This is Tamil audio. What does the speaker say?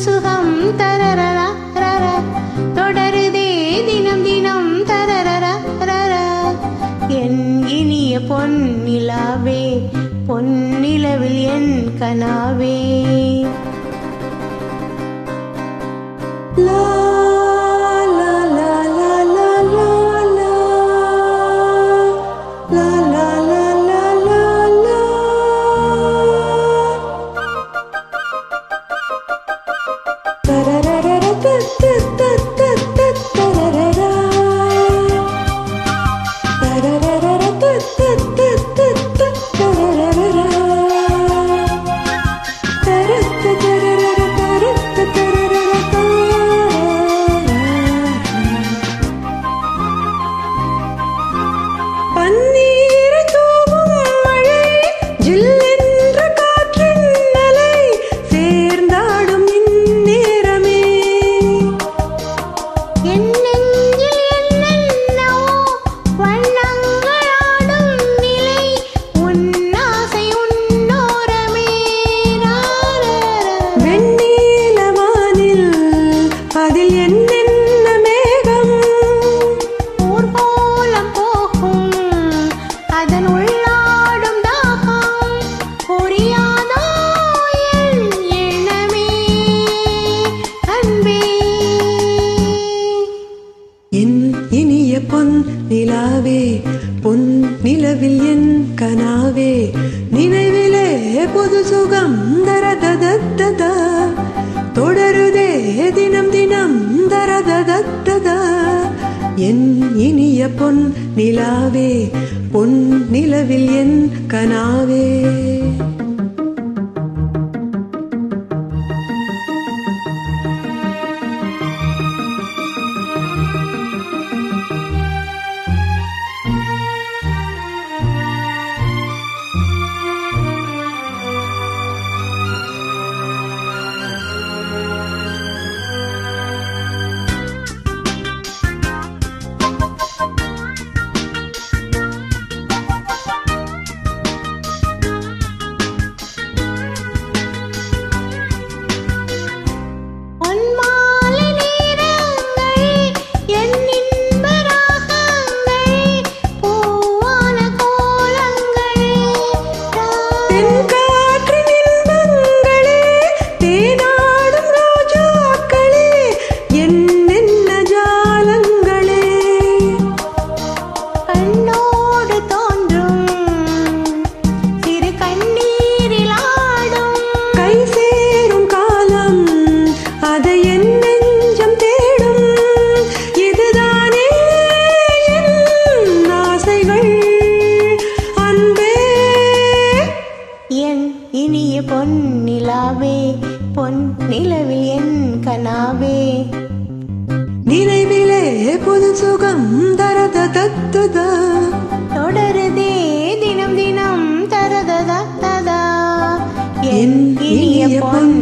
சுகம் தரரரா தொடருதே தினம் தினம் தரரரா என் இனிய பொன்னிலாவே பொன்னிலவில் என் கனாவே நிலாவே பொன் நிலவில் என் கனாவே நினைவிலே பொது சுகம் தரததத்ததா தொடருதே தினம் தினம் தரததத்ததா என் இனிய பொன் நிலாவே பொன் நிலவில் என் கனாவே இனிய பொன்னிலாவே பொன் நிலவில் என் கனாவே நினைவிலே பொது சுகம் தரததத்ததா தொடருதே தினம் தினம் தரததத்ததா என் இனிய பொன்